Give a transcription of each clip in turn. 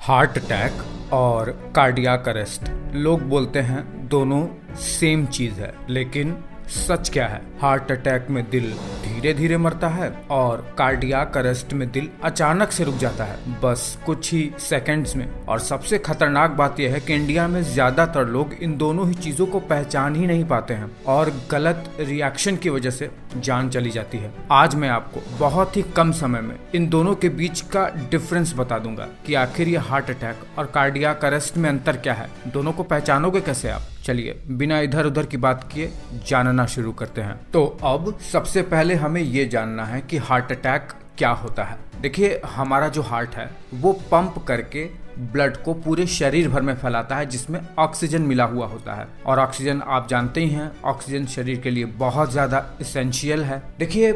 Heart attack और cardiac arrest लोग बोलते हैं दोनों सेम चीज है, लेकिन सच क्या है? हार्ट अटैक में दिल धीरे धीरे मरता है और कार्डियक अरेस्ट में दिल अचानक से रुक जाता है, बस कुछ ही सेकंड्स में। और सबसे खतरनाक बात यह है कि इंडिया में ज्यादातर लोग इन दोनों ही चीजों को पहचान ही नहीं पाते हैं और गलत रिएक्शन की वजह से जान चली जाती है। आज मैं आपको बहुत ही कम समय में इन दोनों के बीच का डिफरेंस बता दूंगा कि आखिर ये हार्ट अटैक और कार्डियक अरेस्ट में अंतर क्या है, दोनों को पहचानोगे कैसे आप। चलिए बिना इधर उधर की बात किए जानना शुरू करते हैं। तो अब सबसे पहले हमें ये जानना है कि हार्ट अटैक क्या होता है। देखिए, हमारा जो हार्ट है वो पंप करके ब्लड को पूरे शरीर भर में फैलाता है, जिसमें ऑक्सीजन मिला हुआ होता है। और ऑक्सीजन आप जानते ही हैं, ऑक्सीजन शरीर के लिए बहुत ज़्यादा इसेंशियल है। देखिए,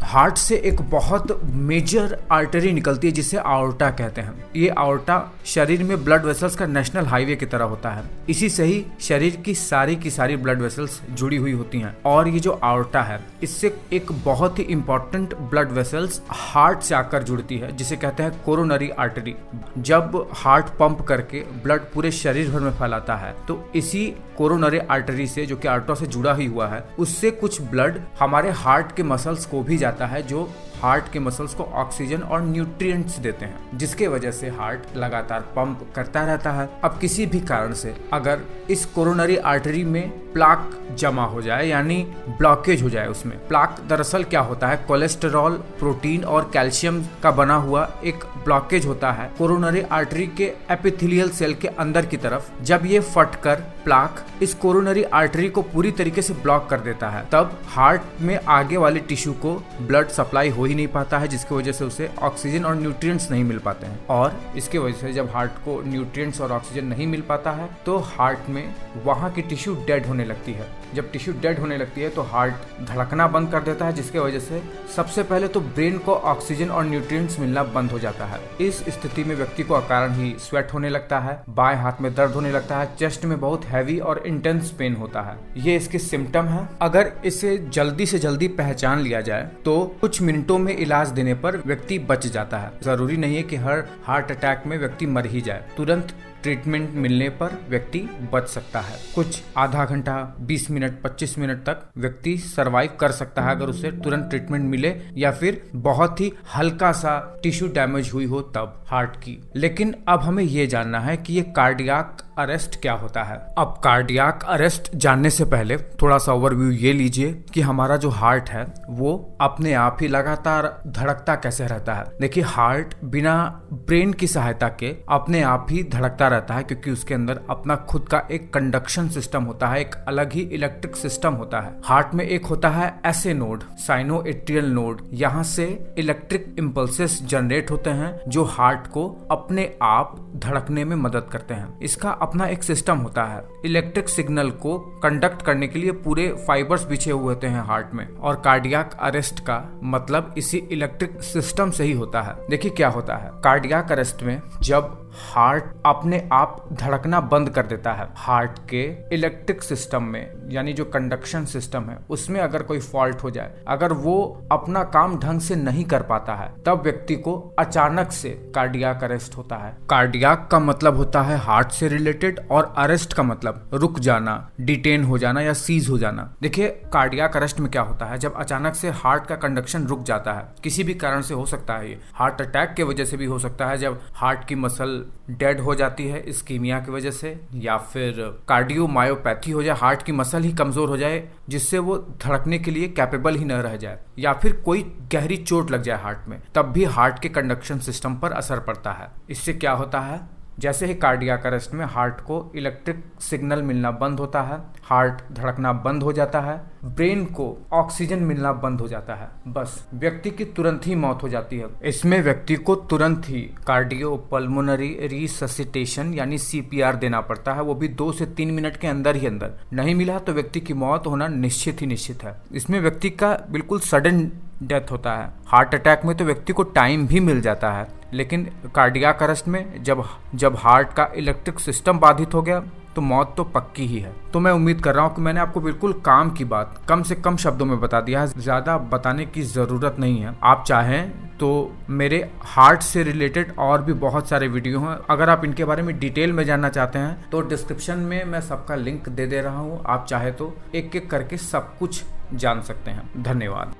हार्ट से एक बहुत मेजर आर्टरी निकलती है जिसे आर्टा कहते हैं। ये आर्टा शरीर में ब्लड वेसल्स का नेशनल हाईवे की तरह होता है। इसी से ही शरीर की सारी ब्लड वेसल्स जुड़ी हुई होती हैं। और ये जो आर्टा है, इससे एक बहुत ही इंपॉर्टेंट ब्लड वेसल्स हार्ट से आकर जुड़ती है, जिसे कहते हैं कोरोनरी आर्टरी। जब हार्ट पंप करके ब्लड पूरे शरीर भर में फैलाता है, तो इसी कोरोनरी आर्टरी से, जो कि आर्टरी से जुड़ा ही हुआ है, उससे कुछ ब्लड हमारे हार्ट के मसल्स को भी जाता है, जो हार्ट के मसल्स को ऑक्सीजन और न्यूट्रिएंट्स देते हैं, जिसके वजह से हार्ट लगातार पंप करता रहता है। अब किसी भी कारण से अगर इस कोरोनरी आर्टरी में प्लाक जमा हो जाए, यानी ब्लॉकेज हो जाए, उसमें प्लाक दरअसल क्या होता है, कोलेस्टेरॉल, प्रोटीन और कैल्शियम का बना हुआ एक ब्लॉकेज होता है कोरोनरी आर्टरी के एपिथेलियल सेल के अंदर की तरफ। जब ये फटकर प्लाक इस कोरोनरी आर्टरी को पूरी तरीके से ब्लॉक कर देता है, तब हार्ट में आगे वाले टिश्यू को ब्लड सप्लाई हो ही नहीं पाता है, जिसकी वजह से उसे ऑक्सीजन और न्यूट्रिएंट्स नहीं मिल पाते हैं। और इसके वजह से जब हार्ट को न्यूट्रिएंट्स और ऑक्सीजन नहीं मिल पाता है, तो हार्ट में वहाँ की टिश्यू डेड होने लगती है। जब टिश्यू डेड होने लगती है तो हार्ट धड़कना बंद कर देता है, जिसके वजह से सबसे पहले तो ब्रेन को ऑक्सीजन और न्यूट्रिएंट्स मिलना बंद हो जाता है। इस स्थिति में व्यक्ति को अकारण ही स्वेट होने लगता है, बाएं हाथ में दर्द होने लगता है, चेस्ट में बहुत हैवी और इंटेंस पेन होता है। ये इसके सिम्टम है। अगर इसे जल्दी से जल्दी पहचान लिया जाए तो कुछ मिनटों में इलाज देने पर व्यक्ति बच जाता है। जरूरी नहीं है कि हर हार्ट अटैक में व्यक्ति मर ही जाए। तुरंत ट्रीटमेंट मिलने पर व्यक्ति बच सकता है। कुछ आधा घंटा, 20 मिनट, 25 मिनट तक व्यक्ति सरवाइव कर सकता है अगर उसे तुरंत ट्रीटमेंट मिले, या फिर बहुत ही हल्का सा टिश्यू डैमेज हुई हो तब हार्ट की। लेकिन अब हमें ये जानना है कि ये कार्डियक अरेस्ट क्या होता है। अब कार्डियक अरेस्ट जानने से पहले थोड़ा सा ओवरव्यू ये लीजिए कि हमारा जो हार्ट है वो अपने आप ही लगातार धड़कता कैसे रहता है। देखिए, हार्ट बिना ब्रेन की सहायता के अपने आप ही धड़कता रहता है, क्योंकि उसके अंदर अपना खुद का एक कंडक्शन सिस्टम होता है, एक अलग ही इलेक्ट्रिक सिस्टम होता है। हार्ट में एक होता है एसए नोड, साइनोएट्रियल नोड। यहाँ से इलेक्ट्रिक इम्पल्सेस जनरेट होते हैं जो हार्ट को अपने आप धड़कने में मदद करते हैं। इसका अपना एक सिस्टम होता है। इलेक्ट्रिक सिग्नल को कंडक्ट करने के लिए पूरे फाइबर्स बिछे हुए होते हैं हार्ट में, और कार्डियक अरेस्ट का मतलब इसी इलेक्ट्रिक सिस्टम से ही होता है। देखिए क्या होता है कार्डियक अरेस्ट में, जब हार्ट अपने आप धड़कना बंद कर देता है, हार्ट के इलेक्ट्रिक सिस्टम में, यानी जो कंडक्शन सिस्टम है उसमें अगर कोई फॉल्ट हो जाए, अगर वो अपना काम ढंग से नहीं कर पाता है, तब व्यक्ति को अचानक से कार्डियक अरेस्ट होता है। कार्डियक का मतलब होता है हार्ट से रिलेटेड, और अरेस्ट का मतलब रुक जाना, डिटेन हो जाना या सीज हो जाना। देखिए, कार्डियक अरेस्ट में क्या होता है, जब अचानक से हार्ट का कंडक्शन रुक जाता है, किसी भी कारण से हो सकता है, ये हार्ट अटैक की वजह से भी हो सकता है, जब हार्ट की मसल डेड हो जाती है इस्कीमिया की वजह से, या फिर कार्डियोमायोपैथी हो जाए, हार्ट की मसल ही कमजोर हो जाए जिससे वो धड़कने के लिए कैपेबल ही न रह जाए, या फिर कोई गहरी चोट लग जाए हार्ट में, तब भी हार्ट के कंडक्शन सिस्टम पर असर पड़ता है। इससे क्या होता है, जैसे ही कार्डियक अरेस्ट में हार्ट को इलेक्ट्रिक सिग्नल मिलना बंद होता है, हार्ट धड़कना बंद हो जाता है, ब्रेन को ऑक्सीजन मिलना बंद हो जाता है, बस व्यक्ति की तुरंत ही मौत हो जाती है। इसमें व्यक्ति को तुरंत ही कार्डियोपल्मोनरी रिससिटेशन यानी सीपीआर देना पड़ता है, वो भी 2 से 3 मिनट के अंदर ही अंदर। नहीं मिला तो व्यक्ति की मौत होना निश्चित ही निश्चित है। इसमें व्यक्ति का बिल्कुल सडन डेथ होता है। हार्ट अटैक में तो व्यक्ति को टाइम भी मिल जाता है, लेकिन कार्डियक अरेस्ट में जब हार्ट का इलेक्ट्रिक सिस्टम बाधित हो गया, तो मौत तो पक्की ही है। तो मैं उम्मीद कर रहा हूँ कि मैंने आपको बिल्कुल काम की बात कम से कम शब्दों में बता दिया है, ज़्यादा बताने की ज़रूरत नहीं है। आप चाहें तो मेरे हार्ट से रिलेटेड और भी बहुत सारे वीडियो हैं, अगर आप इनके बारे में डिटेल में जानना चाहते हैं तो डिस्क्रिप्शन में मैं सबका लिंक दे रहा हूँ। आप चाहे तो एक एक करके सब कुछ जान सकते हैं। धन्यवाद।